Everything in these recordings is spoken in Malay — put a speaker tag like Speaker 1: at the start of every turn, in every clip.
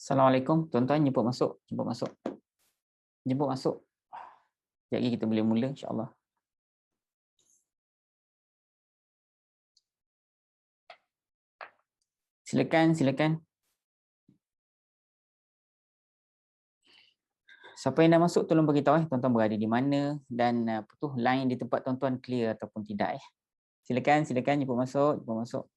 Speaker 1: Assalamualaikum, tuan-tuan, jemput masuk, jemput masuk. Sekejap lagi kita boleh mula, insya-Allah. Silakan. Siapa yang dah masuk tolong bagi tahu tuan-tuan berada di mana dan apa tu line di tempat tuan-tuan clear ataupun tidak ya. Silakan jemput masuk.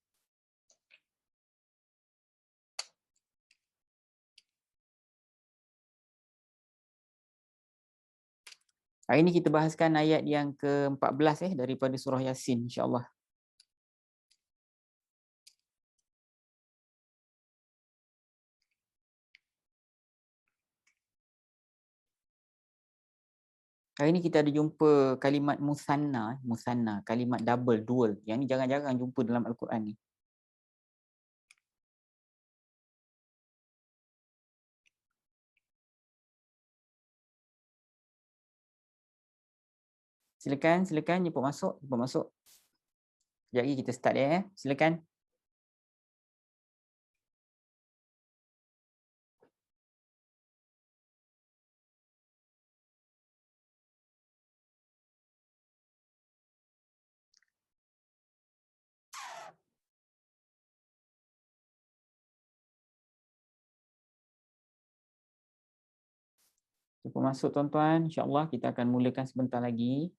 Speaker 1: Hari ini kita bahaskan ayat yang ke-14 daripada surah Yasin, insya-Allah. Hari ini kita ada jumpa kalimat musanna, kalimat double, dual. Yang ni jarang-jarang jumpa dalam Al-Quran ni. Silakan jemput masuk. Sekejap lagi kita start ya. Silakan. Jemput masuk tuan-tuan, insya-Allah kita akan mulakan sebentar lagi.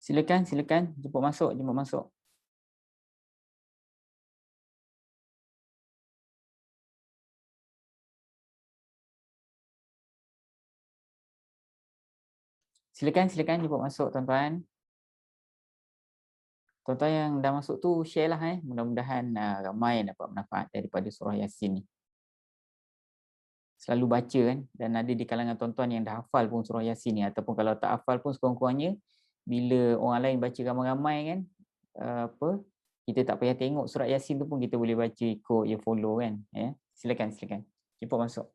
Speaker 1: Silakan jemput masuk. Silakan jemput masuk tuan-tuan. Tuan-tuan yang dah masuk tu share lah mudah-mudahan ramai dapat manfaat daripada surah Yasin ni. Selalu baca kan, dan ada di kalangan tuan-tuan yang dah hafal pun surah Yasin ni, ataupun kalau tak hafal pun sekurang-kurangnya bila orang lain baca ramai-ramai kan, kita tak payah tengok surat Yasin tu pun kita boleh baca ikut, ya follow kan. Silakan jemput masuk.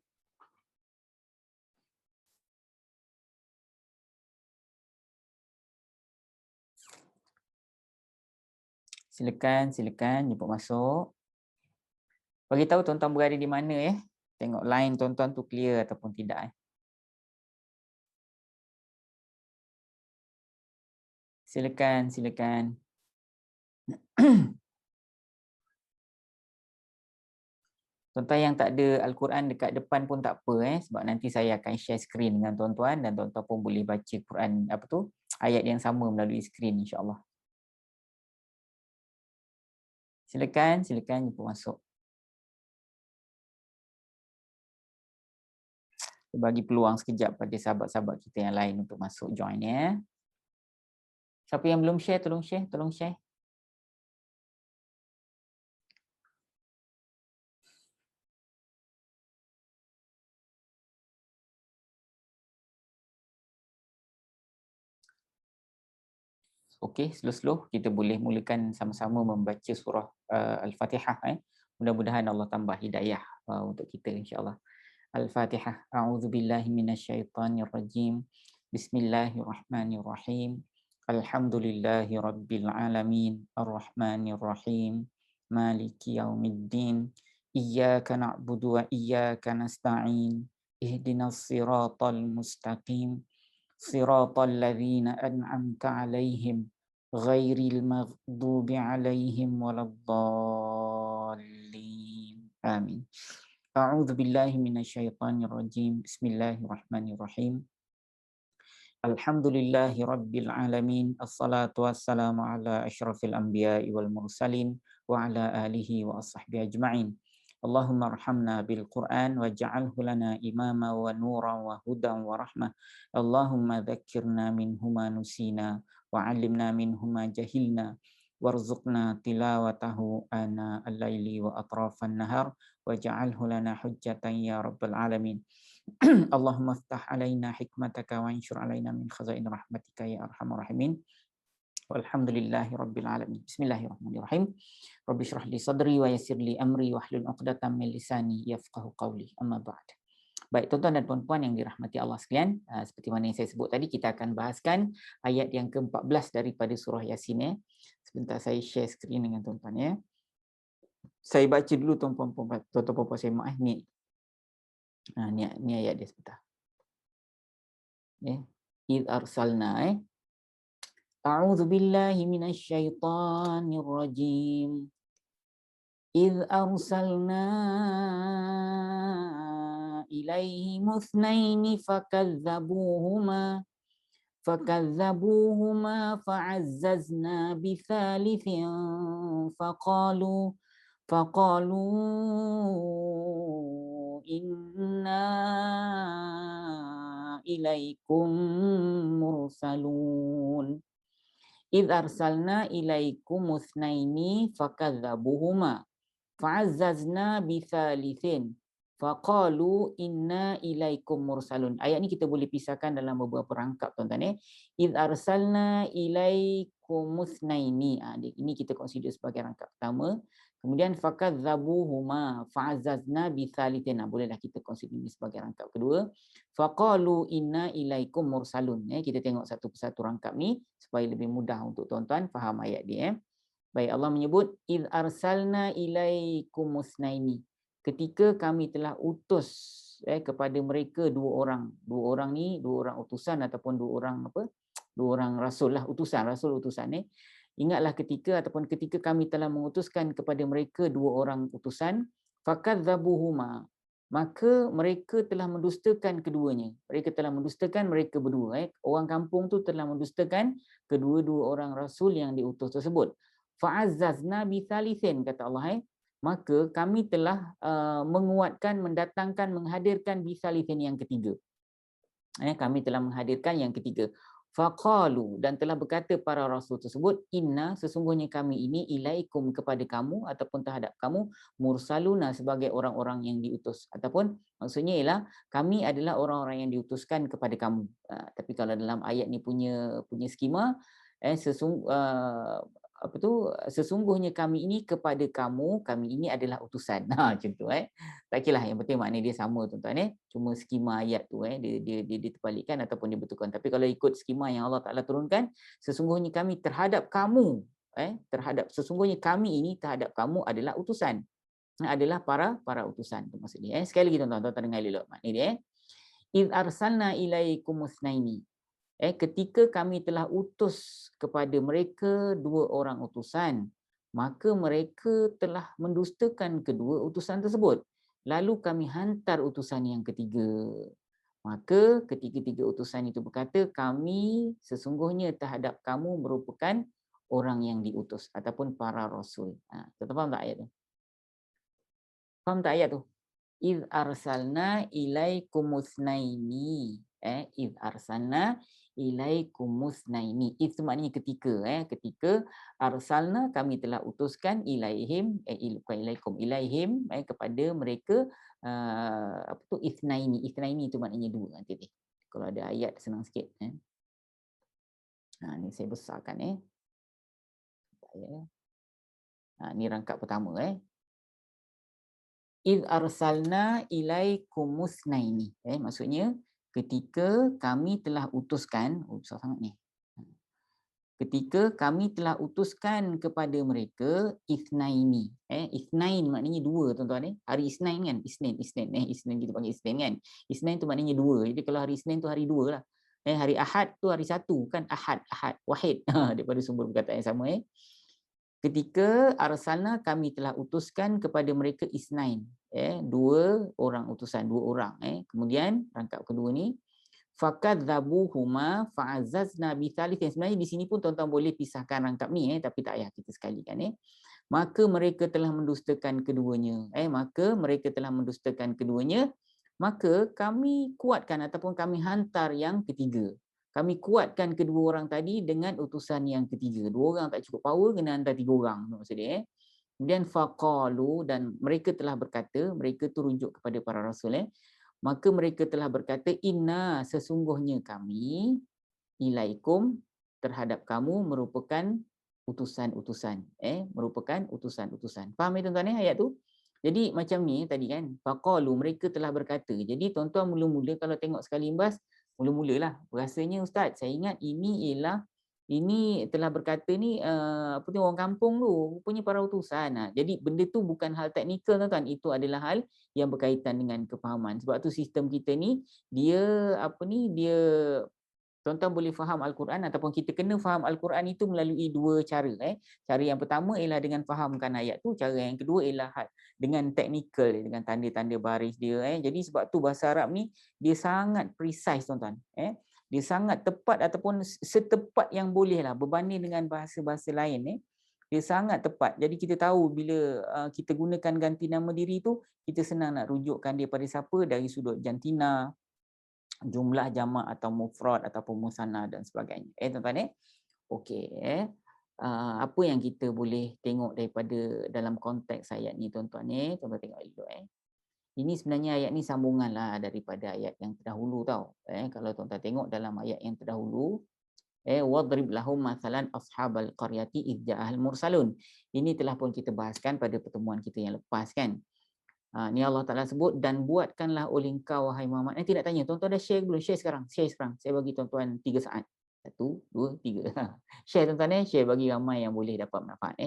Speaker 1: Silakan jemput masuk. Bagi tahu tuan-tuan berada di mana ya. Tengok line tuan-tuan tu clear ataupun tidak Silakan. Tuan-tuan yang tak ada Al-Quran dekat depan pun tak apa sebab nanti saya akan share screen dengan tuan-tuan dan tuan-tuan pun boleh baca Quran ayat yang sama melalui skrin, insya-Allah. Silakan jemput masuk. Bagi peluang sekejap pada sahabat-sahabat kita yang lain untuk masuk join ya. Siapa yang belum share tolong share. Okey, slow-slow kita boleh mulakan sama-sama membaca surah Al-Fatihah. Mudah-mudahan Allah tambah hidayah untuk kita, insya-Allah. Al-Fatihah. A'udzubillahi minasyaitonirrajim. Bismillahirrahmanirrahim. Alhamdulillahi rabbil alamin. Arrahmanirrahim. Maliki yaumiddin. Iyyaka na'budu wa iyyaka nasta'in. Ihdinas siratal mustaqim. Siratal ladzina an'amta 'alaihim ghairil maghdubi 'alaihim waladdallin. Amin. A'udzu billahi minasyaitonir rajim. Bismillahirrahmanirrahim. Alhamdulillahi rabbil alamin. Assalatu wassalamu ala asyrafil anbiya'i wal mursalin wa ala alihi wa ashabihi ajma'in. Allahumma arhamna bil Qur'an waj'alhu lana imama wa nuran wa hudan wa rahmah. Allahumma dhakkirna minhu ma nusina wa 'allimna minhu ma jahilna warzuqna tilawatahu ana al-laili wa atrafan nahar waj'alhu lana hujjatan ya rabbal alamin. Allahumma aftah alaina hikmataka wa anshur alaina min khazain rahmatika ya arhamar rahimin. Walhamdulillahi rabbil alamin. Bismillahirrahmanirrahim. Rabbi shrah li sadri wa yassir li amri wahlul 'uqdatam min lisani yafqahu qawli. Amma ba'd. Baik tuan-tuan dan puan-puan yang dirahmati Allah sekalian, seperti mana yang saya sebut tadi, kita akan bahaskan ayat yang ke-14 daripada surah Yasin. Sebentar saya share skrin dengan tuan-tuan ya. Saya baca dulu tuan-tuan puan-puan saya maaf ni. Ni ayat dia sebentar. Ya. Id arsalna A'udzu billahi minasy syaithanir rajim. إذ أرسلنا إليهم اثنين فكذبوهما فعززنا بثالث فقالوا إنا إليكم مرسلون إذ أرسلنا إليكم اثنين فكذبوهما fa'azzazna bithalithin faqalu inna ilaikum mursalun. Ayat ni kita boleh pisahkan dalam beberapa rangkap tuan-tuan. Id arsalna ilaikum musnaini. Ini kita consider sebagai rangkap pertama. Kemudian fakadzabuhuma fa'azzazna bithalithin. Bolehlah kita consider ini sebagai rangkap kedua. Faqalu inna ilaikum mursalun. Kita tengok satu persatu rangkap ni supaya lebih mudah untuk tuan-tuan faham ayat dia. Baik, Allah menyebut id arsalna ilaikum musnaini. Ketika kami telah utus kepada mereka dua orang. Dua orang ni dua orang utusan ataupun dua orang rasul lah, rasul utusan. Ingatlah ketika kami telah mengutuskan kepada mereka dua orang utusan, fakadzabuhuma, maka mereka telah mendustakan keduanya. Mereka telah mendustakan mereka berdua. Orang kampung tu telah mendustakan kedua-dua orang rasul yang diutus tersebut. Fa'azzazna bithalithin, kata Allah, maka kami telah menguatkan, mendatangkan, menghadirkan bithalithin yang ketiga. Kami telah menghadirkan yang ketiga. Faqalu, dan telah berkata para rasul tersebut, inna, sesungguhnya kami ini ilaikum, kepada kamu ataupun terhadap kamu, mursaluna, sebagai orang-orang yang diutus. Ataupun maksudnya ialah kami adalah orang-orang yang diutuskan kepada kamu. Tapi kalau dalam ayat ni punya skema, sesungguhnya kami ini kepada kamu, kami ini adalah utusan. Macam tu. Tak kira lah, yang penting makna dia sama tuan-tuan. Cuma skema ayat tu dia terbalikkan ataupun dibetulkan. Tapi kalau ikut skema yang Allah Taala turunkan, sesungguhnya kami terhadap kamu, sesungguhnya kami ini terhadap kamu adalah utusan. Adalah para utusan, tu maksud dia. Sekali lagi tuan-tuan dengar dulu makna dia. Id arsalna ilaikum musnaini. Ketika kami telah utus kepada mereka dua orang utusan, maka mereka telah mendustakan kedua utusan tersebut. Lalu kami hantar utusan yang ketiga. Maka ketiga-tiga utusan itu berkata, kami sesungguhnya terhadap kamu merupakan orang yang diutus ataupun para rasul. Tuan faham tak ayat tu? Faham tak ayat tu? Iz arsalna ilaikumusnaini. Iz arsalna ilaikumusnaini. Itu maknanya ketika arsalna, kami telah utuskan ilaihim, ilaikum, ilaihim, kepada mereka itsnaini. Itsnaini itu maknanya dua. Nanti kalau ada ayat senang sikit. Ni saya besarkan. Ni rangkap pertama. Iz arsalna ilaikumusnaini. Maksudnya ketika kami telah utuskan, besar sangat ni. Ketika kami telah utuskan kepada mereka itsnaini. Itsnain maknanya dua tuan-tuan. Hari Isnin kan? Isnin kita panggil Isnin kan? Isnin tu maknanya dua. Jadi kalau hari Isnin tu hari dua lah. Hari Ahad tu hari satu kan? Ahad, wahid. Daripada sumber perkataan yang sama. Ketika arsalna, kami telah utuskan kepada mereka isnain, dua orang utusan, dua orang. Kemudian rangkap kedua ni, fakadzabuhuma fa'azzazna bithalithin. Sebenarnya di sini pun tuan-tuan boleh pisahkan rangkap ni, tapi tak payah kita sekalikan. Maka mereka telah mendustakan keduanya. Maka kami kuatkan ataupun kami hantar yang ketiga. Kami kuatkan kedua orang tadi dengan utusan yang ketiga. Dua orang tak cukup power, kena hantar tiga orang. Maksudnya. Kemudian faqalu, dan mereka telah berkata, mereka tu rujuk kepada para rasul. maka mereka telah berkata, inna, sesungguhnya kami, ilaikum, terhadap kamu merupakan utusan-utusan. Merupakan utusan-utusan. Faham ya tuan-tuan ayat tu? Jadi macam ni tadi kan, faqalu, mereka telah berkata. Jadi tuan-tuan mula-mula kalau tengok sekali imbas, mula-mulalah rasanya ustaz, saya ingat ini telah berkata ni apa tu, orang kampung tu, rupanya para utusan. Jadi benda tu bukan hal teknikal tuan-tuan, itu adalah hal yang berkaitan dengan kefahaman. Sebab tu sistem kita ni dia tuan-tuan boleh faham Al-Quran ataupun kita kena faham Al-Quran itu melalui dua cara. Cara yang pertama ialah dengan fahamkan ayat tu, cara yang kedua ialah dengan teknikal, dengan tanda-tanda baris dia. Jadi sebab tu bahasa Arab ni dia sangat precise tuan-tuan. Dia sangat tepat ataupun setepat yang boleh lah berbanding dengan bahasa-bahasa lain. Dia sangat tepat. Jadi kita tahu bila kita gunakan ganti nama diri tu, kita senang nak rujukkan dia pada siapa dari sudut jantina, jumlah jamak atau mufrad ataupun musanna dan sebagainya. Tuan-tuan okey. Apa yang kita boleh tengok daripada dalam konteks ayat ni tuan-tuan tuan-tuan tengok dulu Ini sebenarnya ayat ni sambunganlah daripada ayat yang terdahulu tau. Kalau tuan-tuan tengok dalam ayat yang terdahulu, wadrib lahum mathalan ashabal qaryati idh ja'al mursalun. Ini telah pun kita bahaskan pada pertemuan kita yang lepas kan. Ni Allah Ta'ala sebut, dan buatkanlah oleh engkau wahai Muhammad. Nanti nak tanya, tuan-tuan dah share belum? Share sekarang. Share sekarang. Saya bagi tuan-tuan 3 saat. 1, 2, 3. Share tuan-tuan share bagi ramai yang boleh dapat manfaat.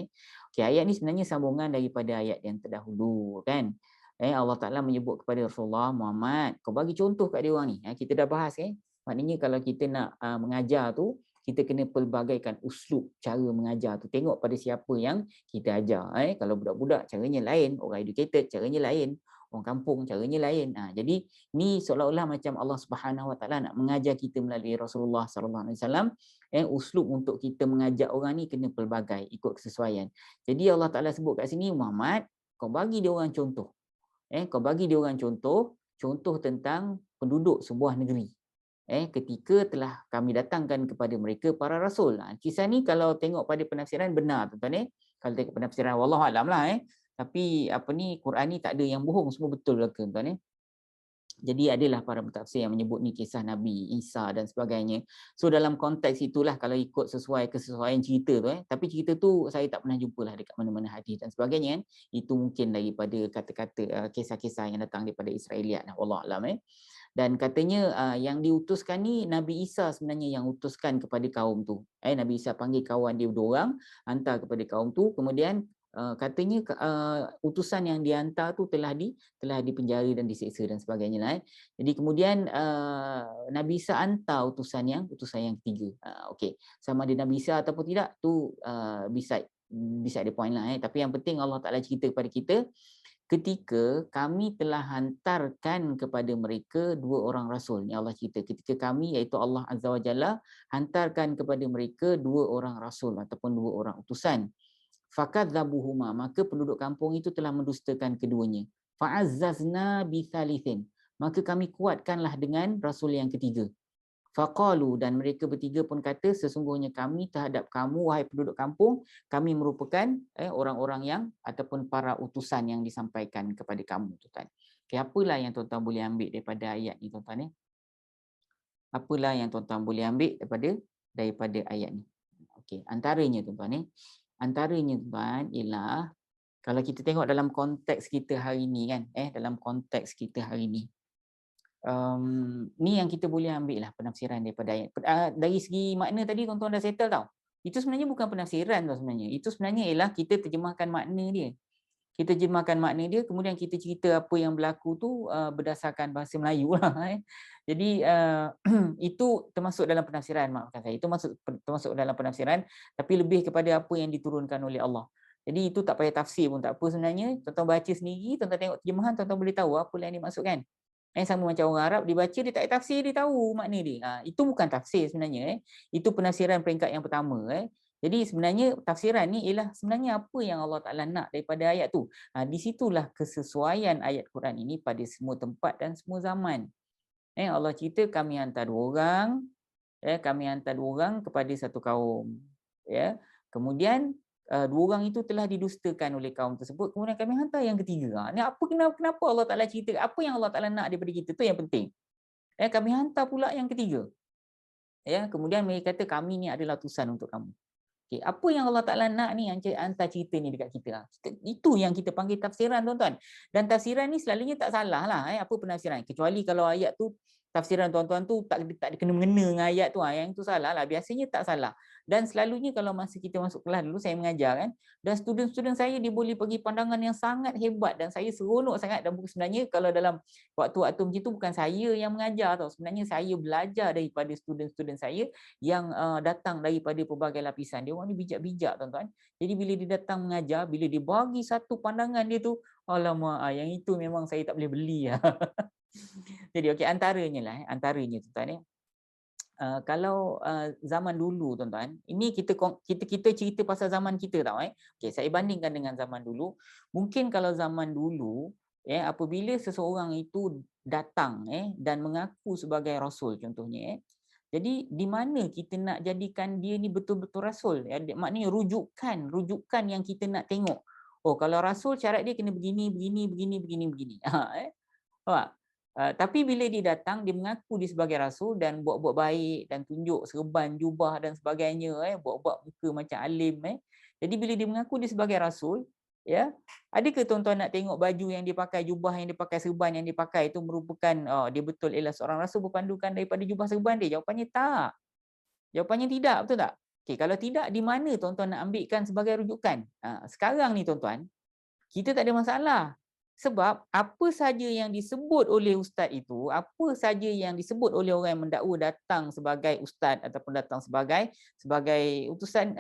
Speaker 1: Okey, ayat ni sebenarnya sambungan daripada ayat yang terdahulu kan. Allah Ta'ala menyebut kepada Rasulullah Muhammad, kau bagi contoh kat dia orang ni. Kita dah bahas maknanya kalau kita nak mengajar tu, kita kena pelbagaikan uslub cara mengajar tu. Tengok pada siapa yang kita ajar. Kalau budak-budak caranya lain, orang educated caranya lain, orang kampung caranya lain. Jadi ni seolah-olah macam Allah Subhanahu Wa Taala nak mengajar kita melalui Rasulullah sallallahu alaihi wasallam. Uslub untuk kita mengajar orang ni kena pelbagai ikut kesesuaian. Jadi Allah Taala sebut kat sini, Muhammad, kau bagi dia orang contoh. Kau bagi dia orang contoh tentang penduduk sebuah negeri. Ketika telah kami datangkan kepada mereka para rasul. Kisah ni kalau tengok pada penafsiran benar tuan-tuan Kalau tengok penafsiran wallahu alam lah Tapi Quran ni tak ada yang bohong, semua betul belaka tuan-tuan Jadi adalah para pentafsir yang menyebut ni kisah Nabi Isa dan sebagainya. So dalam konteks itulah kalau ikut sesuai kesesuaian cerita tu Tapi cerita tu saya tak pernah jumpa lah dekat mana-mana hadis dan sebagainya Itu mungkin daripada kata-kata kisah-kisah yang datang daripada Israeliat wallahu alam Dan katanya yang diutuskan ni Nabi Isa sebenarnya yang utuskan kepada kaum tu. Nabi Isa panggil kawan dia 2 orang, hantar kepada kaum tu. Kemudian katanya utusan yang dihantar tu telah dipenjara dan diseksa dan sebagainya lah. Jadi kemudian Nabi Isa hantar utusan yang ketiga. Okey, sama ada Nabi Isa ataupun tidak tu bisa ada point lah. Tapi yang penting Allah Taala cerita kepada kita, ketika kami telah hantarkan kepada mereka 2 orang rasul. Ni Allah cerita, ketika kami iaitu Allah Azza wa Jalla hantarkan kepada mereka 2 orang rasul ataupun 2 orang utusan. Fakadzabuhuma, maka penduduk kampung itu telah mendustakan keduanya. Fa'azzazna bithalithin, maka kami kuatkanlah dengan rasul yang ketiga. Faqalu, dan mereka bertiga pun kata, sesungguhnya kami terhadap kamu wahai penduduk kampung, kami merupakan orang-orang yang ataupun para utusan yang disampaikan kepada kamu tuan. Apalah yang tuan-tuan boleh ambil daripada ayat ni tuan-tuan Apalah yang tuan-tuan boleh ambil daripada ayat ni. Okey, antaranya tuan-tuan antaranya tuan ialah kalau kita tengok dalam konteks kita hari ni kan dalam konteks kita hari ni ni yang kita boleh ambil lah penafsiran daripada ayat. Dari segi makna tadi tuan-tuan dah settle tau. Itu sebenarnya bukan penafsiran tau sebenarnya. Itu sebenarnya ialah kita terjemahkan makna dia. Kita terjemahkan makna dia, kemudian kita cerita apa yang berlaku tu berdasarkan bahasa Melayu lah. Jadi itu termasuk dalam penafsiran, maafkan saya. Itu termasuk dalam penafsiran, tapi lebih kepada apa yang diturunkan oleh Allah. Jadi itu tak payah tafsir pun tak apa sebenarnya. Tuan-tuan baca sendiri, tuan-tuan tengok terjemahan, tuan-tuan boleh tahu apa yang dimaksudkan. Sama macam orang Arab, dibaca dia tak tafsir, dia tahu makna dia. Itu bukan tafsir sebenarnya. Itu penafsiran peringkat yang pertama. Jadi sebenarnya tafsiran ni ialah sebenarnya apa yang Allah Ta'ala nak daripada ayat tu. Di situlah kesesuaian ayat Quran ini pada semua tempat dan semua zaman. Allah cerita kami hantar 2 orang, kami hantar 2 orang kepada satu kaum. Kemudian dua orang itu telah didustakan oleh kaum tersebut, kemudian kami hantar yang ketiga. Ni kenapa Allah Taala cerita, apa yang Allah Taala nak daripada kita, tu yang penting. Kami hantar pula yang ketiga. Kemudian mereka kata kami ni adalah utusan untuk kamu. Okay, apa yang Allah Ta'ala nak ni, hantar cerita ni dekat kita. Itu yang kita panggil tafsiran, tuan-tuan. Dan tafsiran ni selalunya tak salah lah. Apa penafsiran? Kecuali kalau ayat tu, tafsiran tuan-tuan tu tak kena-mengena dengan ayat tu. Yang tu salah lah. Biasanya tak salah. Dan selalunya kalau masa kita masuk kelas dulu, saya mengajar kan. Dan student-student saya, dia boleh bagi pandangan yang sangat hebat. Dan saya seronok sangat. Dan sebenarnya kalau dalam waktu-waktu macam tu, bukan saya yang mengajar tau. Sebenarnya saya belajar daripada student-student saya yang datang daripada pelbagai lapisan. Dia orang ni bijak-bijak, tuan-tuan. Jadi bila dia datang mengajar, bila dia bagi satu pandangan dia tu, alamak, yang itu memang saya tak boleh beli. Jadi okey, antaranya tuan-tuan. Kalau zaman dulu, tuan-tuan, ini kita cerita pasal zaman kita tau. Okey, saya bandingkan dengan zaman dulu. Mungkin kalau zaman dulu, apabila seseorang itu datang dan mengaku sebagai rasul contohnya, jadi di mana kita nak jadikan dia ni betul-betul rasul? Maknanya rujukan yang kita nak tengok. Oh, kalau rasul syarat dia kena begini. Tapi bila dia datang, dia mengaku dia sebagai rasul dan buat-buat baik dan tunjuk serban, jubah dan sebagainya, buat-buat muka macam alim. Jadi bila dia mengaku dia sebagai rasul, adakah tuan-tuan nak tengok baju yang dia pakai, jubah yang dia pakai, serban yang dia pakai itu merupakan dia betul ialah seorang rasul berpandukan daripada jubah serban dia? Jawapannya tak. Jawapannya tidak, betul tak? Okey, kalau tidak, di mana tuan-tuan nak ambilkan sebagai rujukan? Sekarang ni tuan-tuan, kita tak ada masalah. Sebab apa saja yang disebut oleh ustaz itu, apa saja yang disebut oleh orang yang mendakwa datang sebagai ustaz ataupun datang sebagai utusan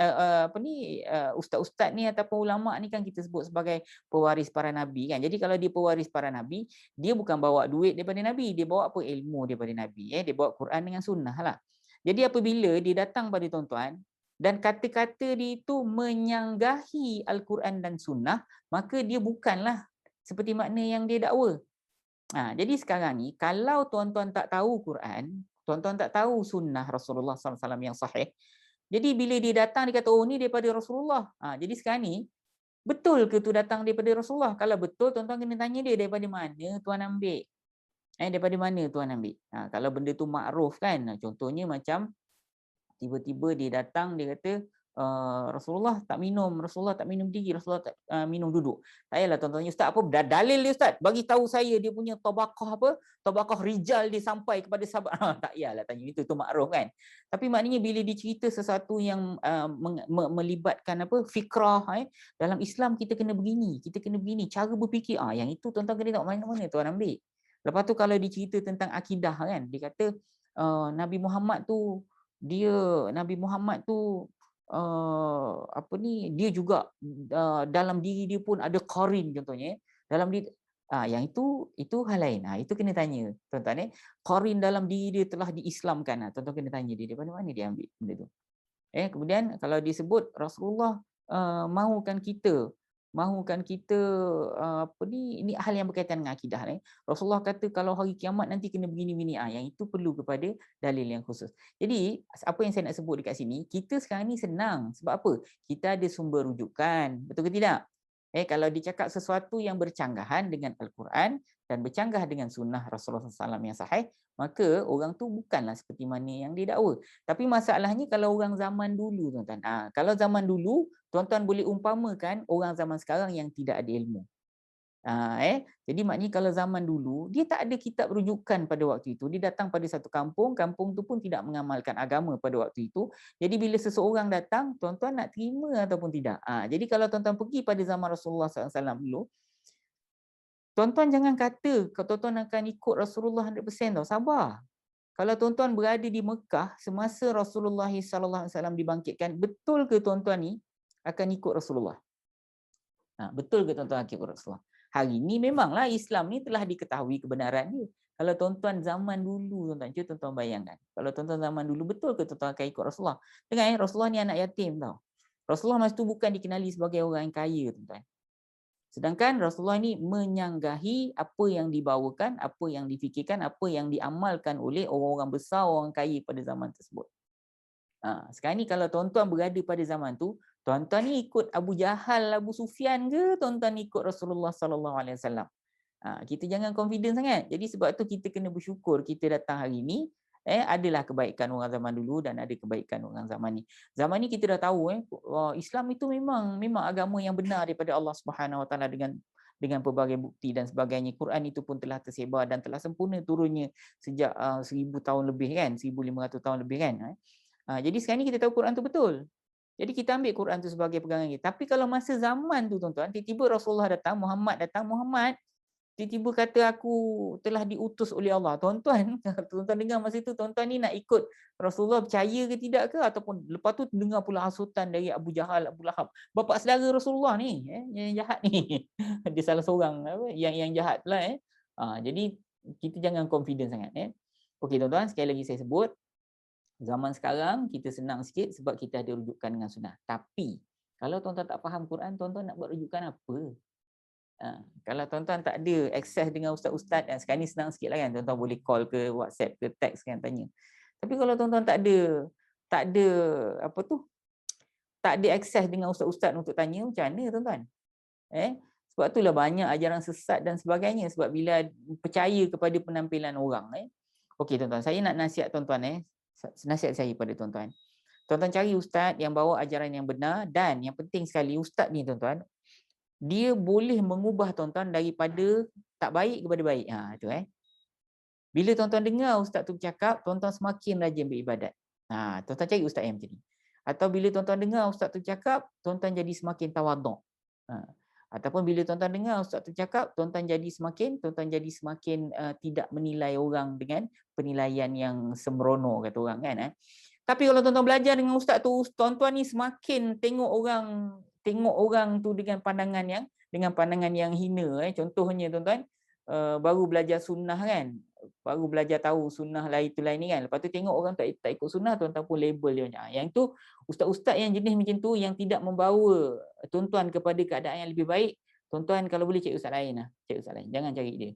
Speaker 1: ustaz-ustaz ni ataupun ulama ni kan kita sebut sebagai pewaris para nabi kan. Jadi kalau dia pewaris para nabi, dia bukan bawa duit daripada nabi, dia bawa apa? Ilmu daripada nabi, dia bawa Quran dengan sunnah lah. Jadi apabila dia datang pada tuan-tuan dan kata-kata dia itu menyanggahi Al-Quran dan sunnah, maka dia bukanlah seperti makna yang dia dakwa. Jadi sekarang ni, kalau tuan-tuan tak tahu Quran, tuan-tuan tak tahu sunnah Rasulullah SAW yang sahih, jadi bila dia datang, dia kata, oh ni daripada Rasulullah. Jadi sekarang ni, betul ke tu datang daripada Rasulullah? Kalau betul, tuan-tuan kena tanya dia, daripada mana tuan ambil? Daripada mana tuan ambil? Kalau benda tu makruf kan, contohnya macam, tiba-tiba dia datang, dia kata, Rasulullah tak minum tinggi, Rasulullah tak minum duduk. Tak payahlah tuan-tuan, ustaz apa dalil dia ustaz? Bagi tahu saya dia punya tabaqah rijal dia sampai kepada sahabat. Tak payahlah tanya itu makruf kan. Tapi maknanya bila dicerita sesuatu yang melibatkan fikrah, dalam Islam kita kena begini, cara berfikir, yang itu tuan-tuan kena tengok mana tuan ambil. Lepas tu kalau dicerita tentang akidah kan, dia kata Nabi Muhammad tu dia juga dalam diri dia pun ada qarin contohnya, dalam diri yang itu hal lain. Itu kena tanya tuan-tuan. Qarin dalam diri dia telah diislamkan. Tuan-tuan kena tanya dia daripada mana dia ambil benda tu. Kemudian kalau disebut Rasulullah mahukan kita ini hal yang berkaitan dengan akidah ni. Rasulullah kata kalau hari kiamat nanti kena begini, yang itu perlu kepada dalil yang khusus. Jadi apa yang saya nak sebut dekat sini, kita sekarang ni senang. Sebab apa? Kita ada sumber rujukan. Betul ke tidak? Kalau dicakap sesuatu yang bercanggahan dengan Al-Quran dan bercanggah dengan sunnah Rasulullah SAW yang sahih, maka orang tu bukanlah seperti mana yang didakwa. Tapi masalahnya kalau orang zaman dulu, tuan-tuan. Kalau zaman dulu, tuan-tuan boleh umpamakan orang zaman sekarang yang tidak ada ilmu. Jadi maknanya kalau zaman dulu, dia tak ada kitab rujukan pada waktu itu. Dia datang pada satu kampung tu pun tidak mengamalkan agama pada waktu itu. Jadi bila seseorang datang, tuan-tuan nak terima ataupun tidak. Jadi kalau tuan-tuan pergi pada zaman Rasulullah SAW dulu, tuan-tuan jangan kata tuan-tuan akan ikut Rasulullah 100% tau. Sabar. Kalau tuan-tuan berada di Mekah semasa Rasulullah SAW dibangkitkan, betul ke tuan-tuan ni akan ikut Rasulullah? Betul ke tuan-tuan akan ikut Rasulullah? Hari ini memanglah Islam ni telah diketahui kebenaran dia. Kalau tuan-tuan zaman dulu, cuba tuan-tuan bayangkan. Kalau tuan-tuan zaman dulu, betul ke tuan-tuan akan ikut Rasulullah? Dengar Rasulullah ni anak yatim tau. Rasulullah masa tu bukan dikenali sebagai orang yang kaya, tuan-tuan. Sedangkan Rasulullah ni menyanggahi apa yang dibawakan, apa yang difikirkan, apa yang diamalkan oleh orang-orang besar, orang kaya pada zaman tersebut. Sekarang ni kalau tuan-tuan berada pada zaman tu, Tuan-tuan ni ikut Abu Jahal, Abu Sufyan ke tuan-tuan ikut Rasulullah sallallahu alaihi wasallam? Kita jangan confident sangat. Jadi sebab tu kita kena bersyukur kita datang hari ni. Adalah kebaikan orang zaman dulu dan ada kebaikan orang zaman ni. Zaman ni kita dah tahu Islam itu memang agama yang benar daripada Allah Subhanahu Wa Taala dengan pelbagai bukti dan sebagainya. Quran itu pun telah tersebar dan telah sempurna turunnya sejak 1000 tahun lebih kan, 1500 tahun lebih kan. Jadi sekarang ni kita tahu Quran tu betul. Jadi kita ambil Quran tu sebagai pegangan kita. Tapi kalau masa zaman tu tuan-tuan, tiba-tiba Rasulullah datang, Muhammad tiba-tiba kata aku telah diutus oleh Allah. Tuan-tuan, tuan-tuan dengar masa itu, tuan-tuan ni nak ikut Rasulullah percaya ke tidak ke? Ataupun lepas tu dengar pula hasutan dari Abu Jahal, Abu Lahab. Bapa saudara Rasulullah ni, yang jahat ni. Dia salah seorang yang jahat pula. Jadi kita jangan confident sangat. Okey tuan-tuan, sekali lagi saya sebut, zaman sekarang kita senang sikit sebab kita ada rujukan dengan sunnah. Tapi kalau tuan-tuan tak faham Quran, tuan-tuan nak buat rujukan apa? Kalau tuan-tuan tak ada akses dengan ustaz-ustaz, dan sekarang ni senang sikit lah kan, tuan-tuan boleh call ke WhatsApp ke teks kan tanya. Tapi kalau tuan-tuan tak ada apa tu, tak ada akses dengan ustaz-ustaz untuk tanya, macam mana tuan-tuan? Sebab itulah banyak ajaran sesat dan sebagainya, sebab bila percaya kepada penampilan orang. Okey tuan-tuan, saya nak nasihat tuan-tuan nasihat saya pada tuan-tuan. Tuan-tuan cari ustaz yang bawa ajaran yang benar, dan yang penting sekali ustaz ni tuan-tuan, dia boleh mengubah tuan-tuan daripada tak baik kepada baik. Itu Bila tuan-tuan dengar ustaz tu bercakap, tuan-tuan semakin rajin beribadat. Tuan-tuan cari ustaz yang macam ni. Atau bila tuan-tuan dengar ustaz tu bercakap, tuan-tuan jadi semakin tawaduk. Ataupun bila tuan-tuan dengar ustaz tu bercakap, tuan-tuan jadi semakin tidak menilai orang dengan penilaian yang sembrono kata orang kan. Tapi kalau tuan-tuan belajar dengan ustaz tu, tuan-tuan ni semakin tengok orang tu dengan pandangan yang hina. Contohnya tuan-tuan, baru belajar sunnah kan, baru belajar tahu sunnah lain tu lain ni kan, lepas tu tengok orang tak ikut sunnah, tuan-tuan pun label dia macam. Yang tu ustaz-ustaz yang jenis macam tu, yang tidak membawa tuan-tuan kepada keadaan yang lebih baik, tuan-tuan kalau boleh cari ustaz lain lah, jangan cari dia.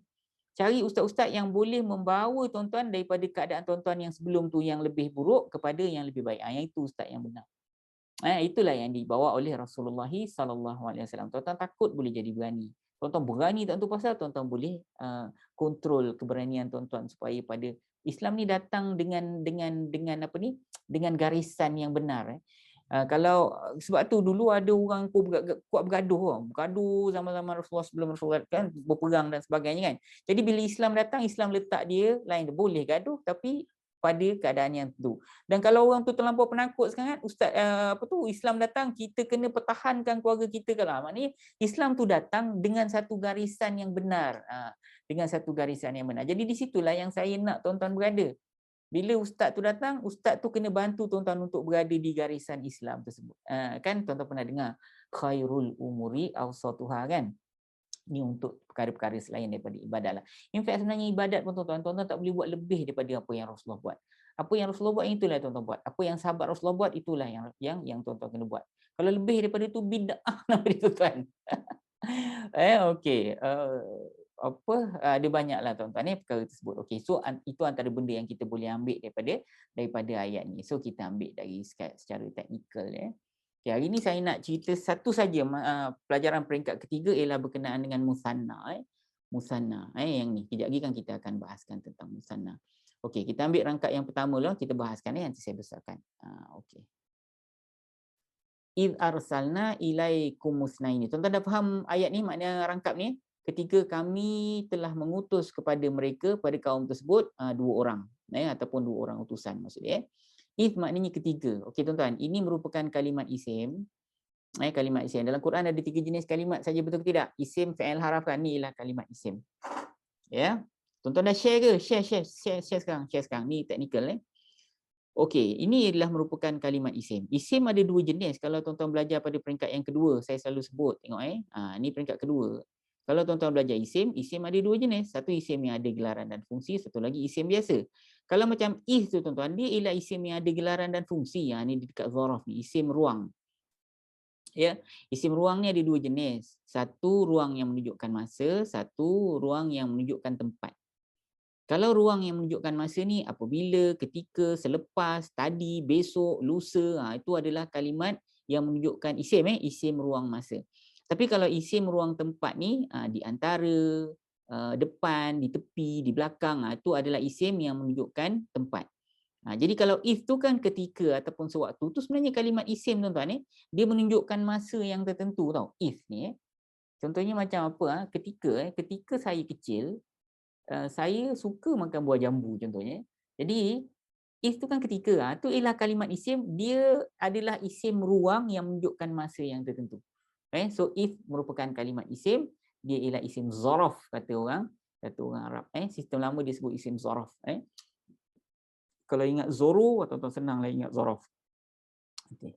Speaker 1: Cari ustaz-ustaz yang boleh membawa tuan-tuan daripada keadaan tuan-tuan yang sebelum tu yang lebih buruk kepada yang lebih baik. Yang itu ustaz yang benar. Itulah yang dibawa oleh Rasulullah sallallahu alaihi wasallam. Tuan-tuan takut boleh jadi berani. Tuan-tuan berani tak tentu pasal, tuan-tuan boleh kontrol keberanian tuan-tuan supaya pada Islam ni datang dengan apa ni? Dengan garisan yang benar. Kalau sebab tu dulu ada orang kuat bergaduh zaman-zaman Rasulullah, sebelum Rasulullah kan berperang dan sebagainya kan. Jadi bila Islam datang, Islam letak dia lain, boleh gaduh tapi pada keadaan yang tentu. Dan kalau orang tu terlampau penakut sekarang, ustaz Islam datang, kita kena pertahankan keluarga kita ke lah. Maknanya Islam tu datang dengan satu garisan yang benar. Jadi di situlah yang saya nak tuan-tuan berada. Bila ustaz tu datang, ustaz tu kena bantu tuan-tuan untuk berada di garisan Islam tersebut. Kan tuan-tuan pernah dengar khairul umuri awsatuha kan? Ni untuk perkara-perkara selain daripada ibadat lah. In fact sebenarnya ibadat pun tuan-tuan tak boleh buat lebih daripada apa yang Rasulullah buat. Apa yang Rasulullah buat itulah tuan-tuan buat. Apa yang sahabat Rasulullah buat itulah yang tuan-tuan kena buat. Kalau lebih daripada itu bid'ah nama dia tuan-tuan. Okey. Ada banyaklah tuan-tuan perkara tersebut. Okey, so itu antara benda yang kita boleh ambil daripada ayat ni. So kita ambil dari secara teknikal Okay, hari ni saya nak cerita satu saja pelajaran peringkat ketiga ialah berkenaan dengan musanna. Musanna. Yang ni kejap lagi kan kita akan bahaskan tentang musanna. Okey, kita ambil rangkap yang pertama lah, kita bahaskan nanti saya besarkan. Okey. Id arsalna ilaikum musnaini. Tuan-tuan dah faham ayat ni, makna rangkap ni? Ketika kami telah mengutus kepada mereka, pada kaum tersebut, dua orang. Ataupun dua orang utusan maksudnya. If maknanya ketiga. Okey tuan-tuan, ini merupakan kalimat isim. Kalimat isim. Dalam Quran ada 3 jenis kalimat saja, betul ke tidak? Isim, fi'il, harf kan? Ni ialah kalimat isim. Ya. Tuan-tuan dah share ke? Share sekarang. Share sekarang. Ni teknikal Okey, ini adalah merupakan kalimat isim. Isim ada 2 jenis. Kalau tuan-tuan belajar pada peringkat yang kedua, saya selalu sebut. Tengok ni peringkat kedua. Kalau tuan-tuan belajar isim ada 2 jenis. Satu isim yang ada gelaran dan fungsi, satu lagi isim biasa. Kalau macam is tu tuan-tuan, dia ialah isim yang ada gelaran dan fungsi. Ni dekat zaraf ni, isim ruang. Ya, isim ruang ni ada 2 jenis. Satu ruang yang menunjukkan masa, satu ruang yang menunjukkan tempat. Kalau ruang yang menunjukkan masa ni apabila, ketika, selepas, tadi, besok, lusa, itu adalah kalimat yang menunjukkan isim, isim ruang masa. Tapi kalau isim ruang tempat ni, di antara, depan, di tepi, di belakang, itu adalah isim yang menunjukkan tempat. Jadi kalau if tu kan ketika ataupun sewaktu tu sebenarnya kalimat isim tuan-tuan, dia menunjukkan masa yang tertentu tau. If ni contohnya macam apa, ketika saya kecil, saya suka makan buah jambu contohnya. Jadi if tu kan ketika, tu ialah kalimat isim, dia adalah isim ruang yang menunjukkan masa yang tertentu. So if merupakan kalimat isim, dia ialah isim zaraf kata orang Arab. Sistem lama dia sebut isim zaraf. Kalau ingat Zoro, tuan-tuan senanglah ingat zaraf. Okay.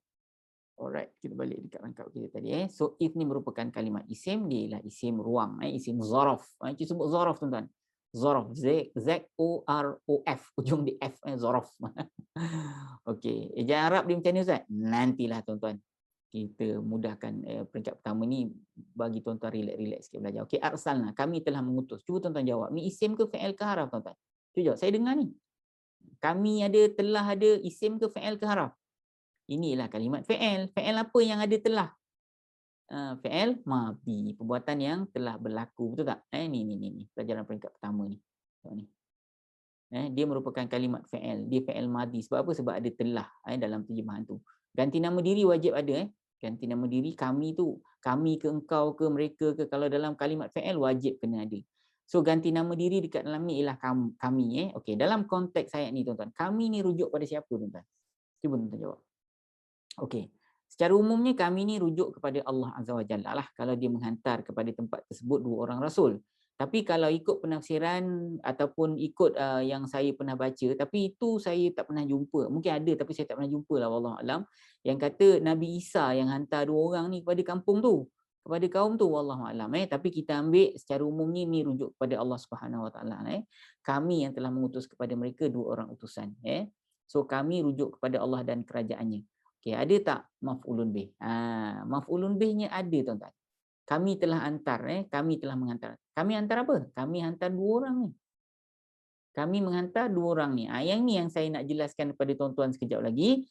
Speaker 1: Alright, kita balik dekat rangkap kita tadi. So if ni merupakan kalimat isim, dia ialah isim ruang, isim zaraf. Kita sebut zaraf tuan-tuan. Zaraf, Z-O-R-O-F, ujung di F, zaraf. Okey, ejaan Arab dia macam ni Ustaz? Nantilah tuan-tuan. Kita mudahkan peringkat pertama ni bagi tuan-tuan relax sikit belajar. Okey, arsalna, kami telah mengutus. Cuba tuan-tuan jawab. Ni isim ke fi'il ke haraf tuan-tuan? Cuba jawab. Saya dengar ni. Kami telah ada isim ke fi'il ke haraf? Inilah kalimat fi'il. Fi'il apa yang ada telah? Fi'il madhi, perbuatan yang telah berlaku, betul tak? Ni pelajaran peringkat pertama ni. Dia merupakan kalimat fi'il. Dia fi'il madhi. Sebab apa? Sebab ada telah dalam terjemahan tu. Ganti nama diri wajib ada. Ganti nama diri kami tu, kami ke engkau ke mereka ke, kalau dalam kalimat fi'il wajib kena ada. So ganti nama diri dekat dalam ni ialah kami. Okey, dalam konteks ayat ni tuan-tuan, kami ni rujuk pada siapa tuan-tuan? Cuba tuan-tuan jawab. Okey. Secara umumnya kami ni rujuk kepada Allah Azza wa Jalla lah kalau dia menghantar kepada tempat tersebut 2 orang rasul. Tapi kalau ikut penafsiran ataupun ikut yang saya pernah baca, tapi itu saya tak pernah jumpa. Mungkin ada tapi saya tak pernah jumpa lah, wallahu alam. Yang kata Nabi Isa yang hantar 2 orang ni kepada kampung tu, kepada kaum tu, wallahu alam. Tapi kita ambil secara umumnya ni rujuk kepada Allah Subhanahu wa taala. Kami yang telah mengutus kepada mereka 2 orang utusan. So kami rujuk kepada Allah dan kerajaannya. Okay, ada tak maf'ulun bih? Maf'ulun bihnya ada tuan-tuan. Kami telah hantar, kami telah menghantar. Kami hantar apa? Kami hantar 2 orang ni. Kami menghantar 2 orang ni. Yang ni yang saya nak jelaskan kepada tuan-tuan sekejap lagi.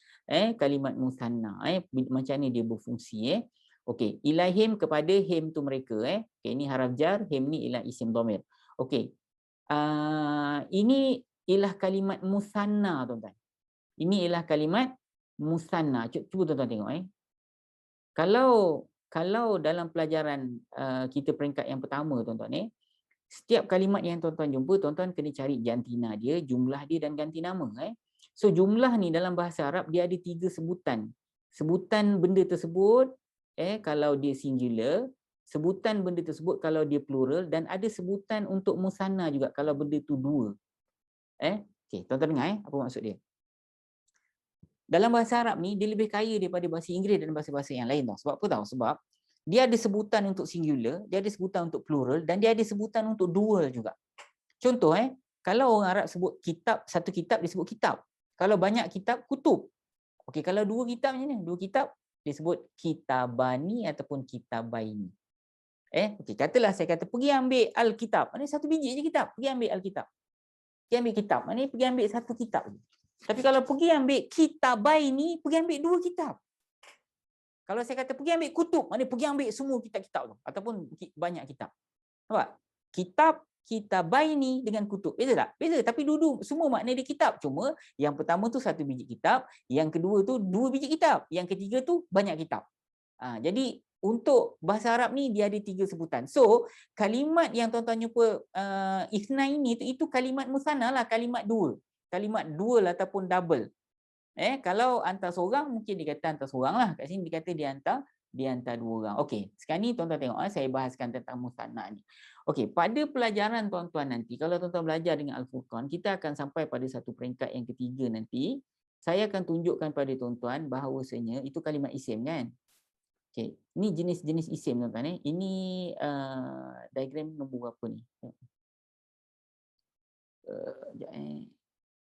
Speaker 1: Kalimat musanna. Macam ni dia berfungsi. Okey, ilaihim kepada him tu mereka. Okay, ini haraf jar, him ni ialah isim dhamir. Okey. Ini ialah kalimat musanna tuan-tuan. Ini ialah kalimat musanna. Cuba tuan-tuan tengok. Kalau dalam pelajaran kita peringkat yang pertama tuan-tuan, setiap kalimat yang tuan-tuan jumpa, tuan-tuan kena cari jantina dia, jumlah dia dan ganti nama. So jumlah ni dalam bahasa Arab dia ada 3 sebutan. Sebutan benda tersebut kalau dia singular, sebutan benda tersebut kalau dia plural, dan ada sebutan untuk musanna juga kalau benda tu 2. Okey, tuan-tuan dengar apa maksud dia? Dalam bahasa Arab ni, dia lebih kaya daripada bahasa Inggeris dan bahasa-bahasa yang lain tau. Sebab apa tau? Sebab dia ada sebutan untuk singular, dia ada sebutan untuk plural, dan dia ada sebutan untuk dual juga. Contoh, kalau orang Arab sebut kitab, satu kitab dia sebut kitab. Kalau banyak kitab, kutub. Okey, kalau 2 kitab macam ni, 2 kitab, dia sebut kitabani ataupun kitabaini. Okey, katalah saya kata, pergi ambil Alkitab. Ini satu biji je kitab, pergi ambil Alkitab. Pergi ambil kitab. Ini pergi ambil satu kitab. Tapi kalau pergi ambil kitabaini, pergi ambil 2 kitab. Kalau saya kata pergi ambil kutub, maknanya pergi ambil semua kitab-kitab tu ataupun banyak kitab. Nampak? Kitab, kitabaini dengan kutub. Beza tak? Beza, tapi dua semua makna dia kitab. Cuma yang pertama tu 1 biji kitab, yang kedua tu 2 biji kitab, yang ketiga tu banyak kitab. Jadi untuk bahasa Arab ni dia ada 3 sebutan. So, kalimat yang tuan-tuan jumpa ithnaini itu kalimat musanna lah, kalimat 2. Kalimat dual ataupun double. Kalau hantar seorang mungkin dikata hantar seorang lah. Kat sini dikata dia hantar 2 orang. Okey, sekarang ni tuan-tuan tengok saya bahaskan tentang musanna ni. Okey, pada pelajaran tuan-tuan nanti, kalau tuan-tuan belajar dengan Al-Furqan, kita akan sampai pada satu peringkat yang ketiga nanti. Saya akan tunjukkan pada tuan-tuan bahawasanya itu kalimat isim kan. Okey, ni jenis-jenis isim tuan-tuan. Ini diagram nombor berapa ni?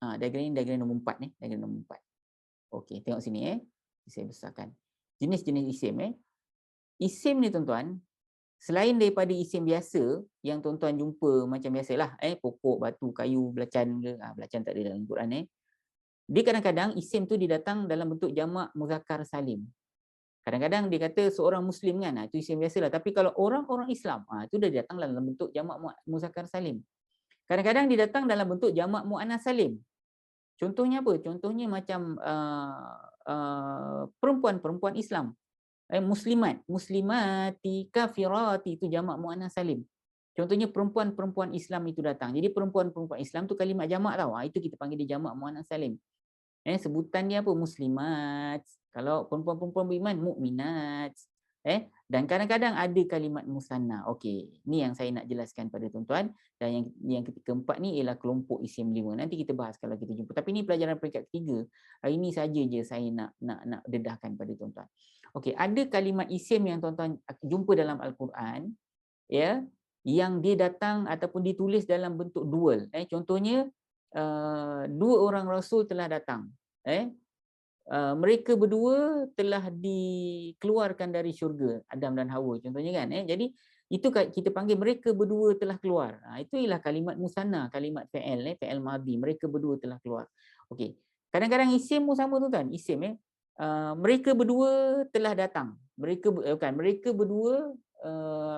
Speaker 1: Diagram ni diagram nombor 4 ni, diagram nombor 4. Okey, tengok sini saya besarkan. Jenis-jenis isim Isim ni tuan-tuan, selain daripada isim biasa yang tuan-tuan jumpa macam biasalah, pokok, batu, kayu, belacan ke, belacan tak ada dalam Quran Dia kadang-kadang isim tu dia datang dalam bentuk jamak muzakkar salim. Kadang-kadang dia kata seorang Muslim kan, itu isim biasalah. Tapi kalau orang-orang Islam, itu dah datang dalam bentuk jamak muzakkar salim. Kadang-kadang dia datang dalam bentuk jamak muannas salim. Contohnya apa? Contohnya macam perempuan-perempuan Islam. Muslimat, muslimati, kafirati, itu jamak muannas salim. Contohnya perempuan-perempuan Islam itu datang. Jadi perempuan-perempuan Islam tu kalimat jamak tau. Itu kita panggil dia jamak muannas salim. Sebutan dia apa? Muslimat. Kalau perempuan-perempuan beriman, mukminat. Dan kadang-kadang ada kalimat musanna. Okey, ni yang saya nak jelaskan pada tuan-tuan. Dan yang keempat ni ialah kelompok isim 5. Nanti kita bahas kalau kita jumpa. Tapi ni pelajaran peringkat ketiga. Hari ni saja je saya nak dedahkan pada tuan-tuan. Okey, ada kalimat isim yang tuan-tuan jumpa dalam Al-Quran, ya, yang dia datang ataupun ditulis dalam bentuk dual. Contohnya, dua orang rasul telah datang. Mereka berdua telah dikeluarkan dari syurga, Adam dan Hawa contohnya kan. Jadi itu kita panggil mereka berdua telah keluar. Itu ialah kalimat musanna, kalimat fi'il, fi'il madhi, mereka berdua telah keluar. Okey. Kadang-kadang isim pun sama tuan-tuan, isim mereka berdua telah datang. Mereka berdua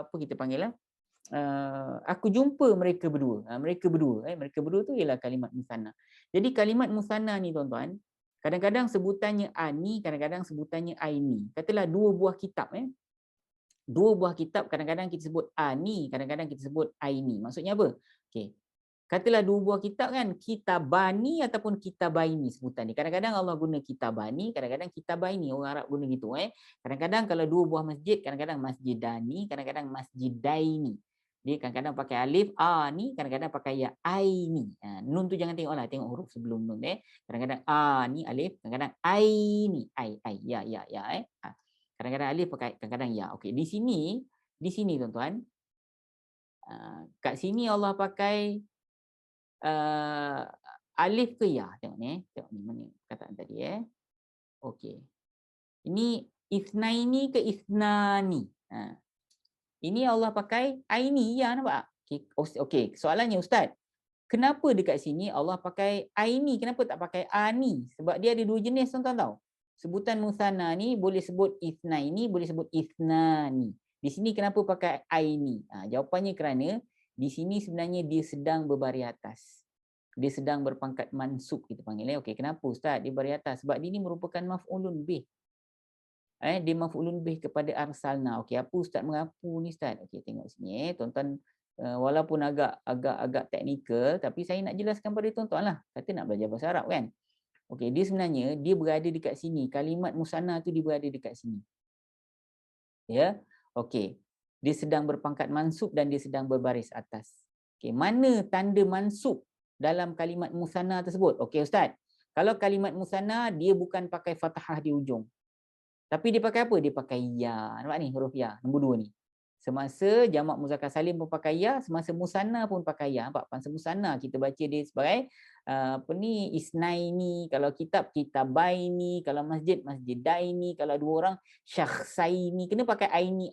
Speaker 1: apa kita panggil lah? Aku jumpa mereka berdua. Mereka berdua tu ialah kalimat musanna. Jadi kalimat musanna ni tuan-tuan, kadang-kadang sebutannya ani, kadang-kadang sebutannya aini. Katalah dua buah kitab. Dua buah kitab kadang-kadang kita sebut ani, kadang-kadang kita sebut aini. Maksudnya apa? Okey. Katalah dua buah kitab kan, kitabani ataupun kitabaini sebutan ni. Kadang-kadang Allah guna kitabani, kadang-kadang kitabaini. Orang Arab guna gitu. Kadang-kadang kalau dua buah masjid, kadang-kadang masjidani, kadang-kadang masjidaini. Dia kadang-kadang pakai alif a ni, kadang-kadang pakai ya aini. Nun tu jangan tengoklah, tengok huruf sebelum nun. Kadang-kadang a ni alif, kadang-kadang aini, ai ya. Kadang-kadang alif pakai, kadang-kadang ya. Okey, di sini tuan-tuan, kat sini Allah pakai alif ke ya? Tengok ni mana perkataan tadi. Okey. Ini itsnaini ke itsnani? Ini Allah pakai aini ya, nampak? Okey, soalannya Ustaz, kenapa dekat sini Allah pakai aini, kenapa tak pakai ani? Sebab dia ada dua jenis tuan-tuan tahu. Sebutan musanna ni boleh sebut itsnaini, boleh sebut itsnani. Di sini kenapa pakai aini? Jawapannya kerana di sini sebenarnya dia sedang berbaris atas. Dia sedang berpangkat mansub kita panggil. Okey, kenapa Ustaz dia baris atas? Sebab dia ni merupakan maf'ulun bih. Dia maf'ulun bih kepada arsalna. Okey, apa Ustaz mengapu ni Ustaz? Okey, tengok sini tuan-tuan, walaupun agak teknikal tapi saya nak jelaskan pada tuan-tuan lah. Kata nak belajar bahasa Arab kan. Okey, dia sebenarnya dia berada dekat sini. Kalimat musanna tu dia berada dekat sini. Ya. Okey. Dia sedang berpangkat mansub dan dia sedang berbaris atas. Okey, mana tanda mansub dalam kalimat musanna tersebut? Okey Ustaz. Kalau kalimat musanna dia bukan pakai fathah di ujung. Tapi dia pakai apa? Dia pakai ya. Nampak ni huruf ya, nombor 2 ni. Semasa jamak muzakkar salim pun pakai ya, semasa musanna pun pakai ya. Nampak? Semasa musanna kita baca dia sebagai isnaini, kalau kitab kitabaini, kalau masjid masjidaini, kalau dua orang syakhsaini. Kena pakai aini.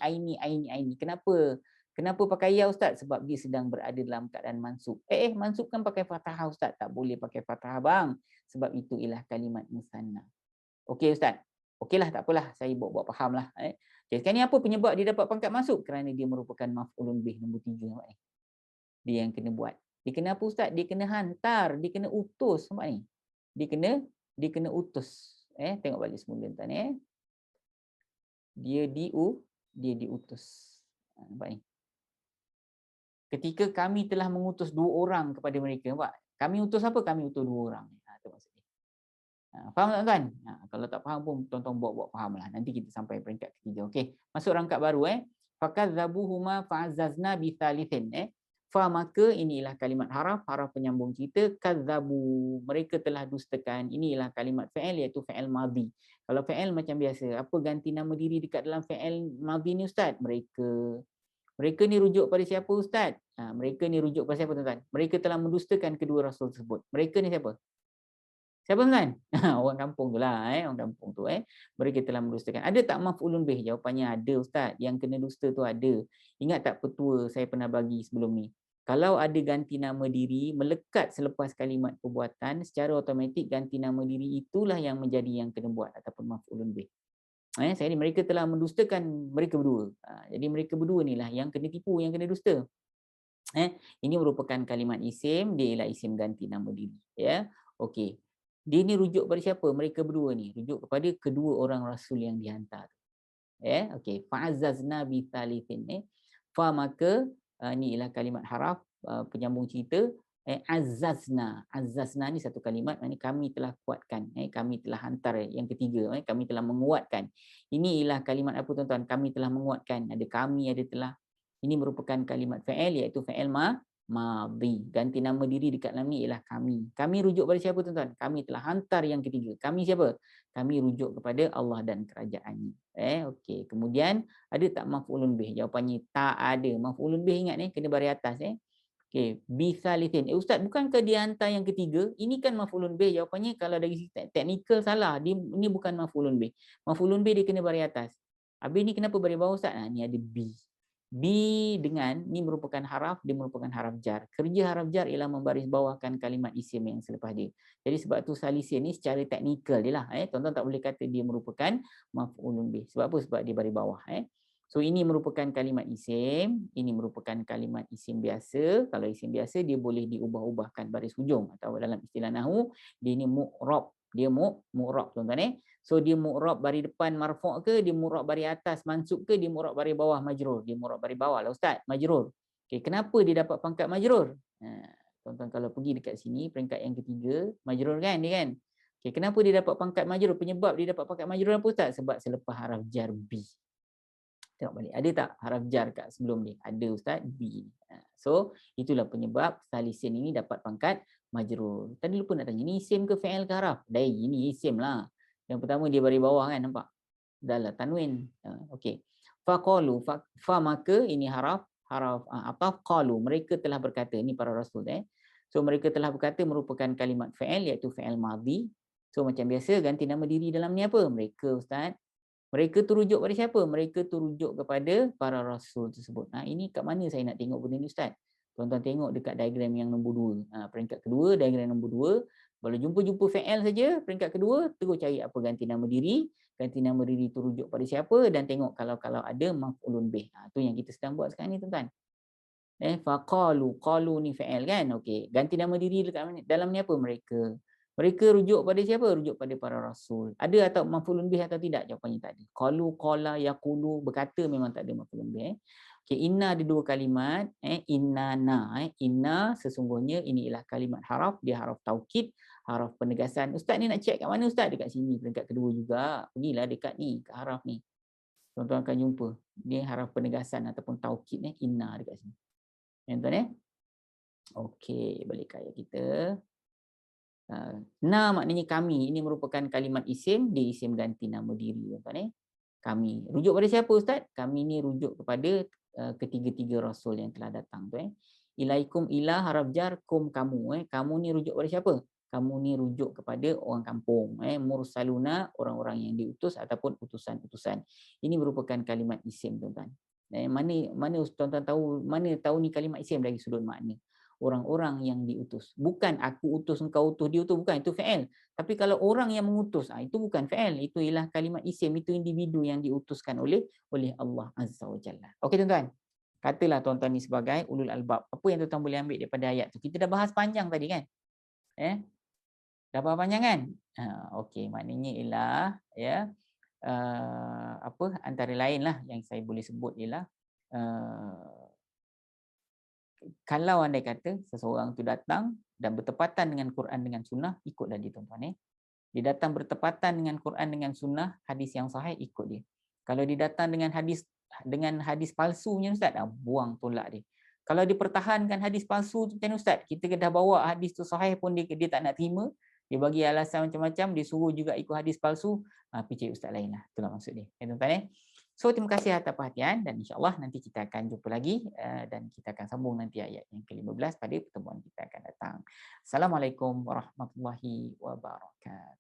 Speaker 1: Kenapa pakai ya Ustaz? Sebab dia sedang berada dalam keadaan mansub. Mansub kan pakai fathah Ustaz. Tak boleh pakai fathah bang. Sebab itu ialah kalimat musanna. Okey Ustaz. Okeylah, tak apalah, saya buat faham lah. Okay, sekarang ni apa penyebab dia dapat pangkat masuk? Kerana dia merupakan maf'ulun bih nombor 3. Dia yang kena buat. Dia kena apa Ustaz? Dia kena hantar, dia kena utus. Nampak ni? Dia kena utus. Tengok balik semula tuan. Dia diutus. Nampak ni? Ketika kami telah mengutus 2 orang kepada mereka. Nampak? Kami utus apa? Kami utus 2 orang. Itu maksudnya. Faham tak tuan? Kalau tak faham pun tuan-tuan buat faham lah. Nanti kita sampai peringkat ketiga. Okey, masuk rangkap baru. Fakadzabuhuma fa'azzazna bithalithin. Maka inilah kalimat haraf penyambung kita. Kadzabu, mereka telah dustakan. Inilah kalimat fi'il iaitu fi'il madhi. Kalau fi'il macam biasa, apa ganti nama diri dekat dalam fi'il madhi ni Ustaz? Mereka ni rujuk pada siapa Ustaz? Mereka ni rujuk pada siapa tuan-tuan? Mereka telah mendustakan kedua rasul tersebut. Mereka ni siapa? Siapa kan? Orang kampung tu lah. Orang kampung tu. Mereka telah mendustakan. Ada tak maf'ulun bih? Jawapannya ada Ustaz. Yang kena dusta tu ada. Ingat tak petua saya pernah bagi sebelum ni? Kalau ada ganti nama diri melekat selepas kalimat perbuatan, secara automatik ganti nama diri itulah yang menjadi yang kena buat ataupun maf'ulun bih. Jadi mereka telah mendustakan mereka berdua. Jadi mereka berdua ni lah yang kena tipu, yang kena dusta. Ini merupakan kalimat isim, dia ialah isim ganti nama diri. Ya, okey. Dia ni rujuk pada siapa? Mereka berdua ni rujuk kepada kedua orang rasul yang dihantar. Okey. Fa'azzazna bi thalithin. Fa maka ni ialah kalimat haraf penyambung cerita. Azzazna ni satu kalimat, maknanya kami telah kuatkan, kami telah hantar. Yang ketiga, kami telah menguatkan. Ini ialah kalimat apa tuan-tuan? Kami telah menguatkan. Ada kami, ada telah. Ini merupakan kalimat fa'il, iaitu fa'il madhi. Ganti nama diri dekat dalam ni ialah kami. Kami rujuk pada siapa tuan-tuan? Kami telah hantar yang ketiga. Kami siapa? Kami rujuk kepada Allah dan kerajaannya. Okey. Kemudian ada tak maf'ulun bih? Jawapannya tak ada. Maf'ulun bih ingat kena baris atas. Okey, bisalithin. Ustaz, bukankah dia hantar yang ketiga? Ini kan maf'ulun bih. Jawapannya kalau dari segi teknikal salah. Ini bukan maf'ulun bih. Maf'ulun bih dia kena baris atas. Habis ni kenapa baris bawah Ustaz? Ni ada bi. Bi dengan ni merupakan haraf, dia merupakan haraf jar. Kerja haraf jar ialah membaris bawahkan kalimat isim yang selepas dia. Jadi sebab tu salisin ni secara teknikal dia lah. Tuan-tuan tak boleh kata dia merupakan maf'ulun bih. Sebab apa? Sebab dia baris bawah. So ini merupakan kalimat isim, ini merupakan kalimat isim biasa. Kalau isim biasa dia boleh diubah-ubahkan baris hujung, atau dalam istilah nahwu dia ni mu'rab. Dia mu'rab tuan-tuan. So dia mu'rab baris depan marfu' ke, dia mu'rab baris atas mansub ke, dia mu'rab baris bawah majrur. Dia mu'rab baris bawah lah ustaz, majrur. Okey, kenapa dia dapat pangkat majrur? Tuan-tuan kalau pergi dekat sini peringkat yang ketiga, majrur kan dia kan. Okey, kenapa dia dapat pangkat majrur? Penyebab dia dapat pangkat majrur apa ustaz? Sebab selepas haraf jar bi. Tengok balik. Ada tak haraf jar kat sebelum ni? Ada ustaz, B. So, itulah penyebab salisin ini dapat pangkat majrur. Tadi lupa nak tanya, ini isim ke fi'il ke haraf? Ini isim lah. Yang pertama dia baris bawah kan, nampak? Dah lah, tanwin. Okey. Faqalu, fa maka ini haraf apa? Qalu, mereka telah berkata, ini para rasul. So, mereka telah berkata merupakan kalimat fi'il, iaitu fi'il madhi. So, macam biasa, ganti nama diri dalam ni apa? Mereka ustaz. Mereka tu rujuk pada siapa? Mereka tu rujuk kepada para rasul tersebut. Ini kat mana saya nak tengok benda ni ustaz? Tuan-tuan tengok dekat diagram yang nombor 2. Peringkat kedua, diagram nombor 2. Kalau jumpa fi'il saja, peringkat kedua, terus cari apa ganti nama diri. Ganti nama diri tu rujuk pada siapa dan tengok kalau ada maf'ulun bih. Tu yang kita sedang buat sekarang ni tuan-tuan. Qalu ni fi'il kan? Okey, ganti nama diri dekat dalam ni apa? Mereka rujuk pada siapa? Rujuk pada para rasul. Ada atau maf'ulun bih atau tidak? Jawapannya tak ada. Qalu, qala, yaqulu, berkata memang tak ada maf'ulun bih. Okey, inna ada dua kalimat. Innana. Inna sesungguhnya ini ialah kalimat haraf. Dia haraf taukid, haraf penegasan. Ustaz ni nak check kat mana ustaz? Dekat sini, peringkat kedua juga. Pergilah dekat ni, ke haraf ni. Tuan-tuan akan jumpa. Dia haraf penegasan ataupun taukid. Inna dekat sini. Tuan-tuan Okey, balik ke ayat kita. Na maknanya kami. Ini merupakan kalimat isim. Dia isim ganti nama diri. Kami. Rujuk pada siapa ustaz? Kami ni rujuk kepada ketiga-tiga rasul yang telah datang. Ilaikum ilah haraf jar kum kamu. Kamu ni rujuk pada siapa? Kamu ni rujuk kepada orang kampung. Mursaluna, orang-orang yang diutus ataupun utusan-utusan. Ini merupakan kalimat isim tuan-tuan. Mana tuan-tuan tahu ni kalimat isim dari sudut makna? Orang-orang yang diutus. Bukan aku utus, engkau utus, dia utus. Bukan, itu fi'il. Tapi kalau orang yang mengutus, itu bukan fi'il. Itu ialah kalimat isim. Itu individu yang diutuskan oleh Allah Azza wa Jalla. Okey tuan-tuan. Katalah tuan-tuan ni sebagai ulul albab. Apa yang tuan-tuan boleh ambil daripada ayat tu? Kita dah bahas panjang tadi kan? Dah bahas panjang kan? Okey, maknanya ialah antara lain lah yang saya boleh sebut ialah kalau andai kata seseorang tu datang dan bertepatan dengan Quran dengan sunnah, ikutlah dia tuan-tuan. Dia datang bertepatan dengan Quran dengan sunnah, hadis yang sahih, ikut dia. Kalau dia datang dengan hadis palsunya ustaz, buang, tolak dia. Kalau dia pertahankan hadis palsu tu macam ustaz, kita dah bawa hadis tu sahih pun dia tak nak terima, dia bagi alasan macam-macam, dia suruh juga ikut hadis palsu, pergi ustaz lain lah. Itulah maksud dia. Tuan-tuan So, terima kasih atas perhatian dan insya-Allah nanti kita akan jumpa lagi dan kita akan sambung nanti ayat yang ke-15 pada pertemuan kita akan datang. Assalamualaikum warahmatullahi wabarakatuh.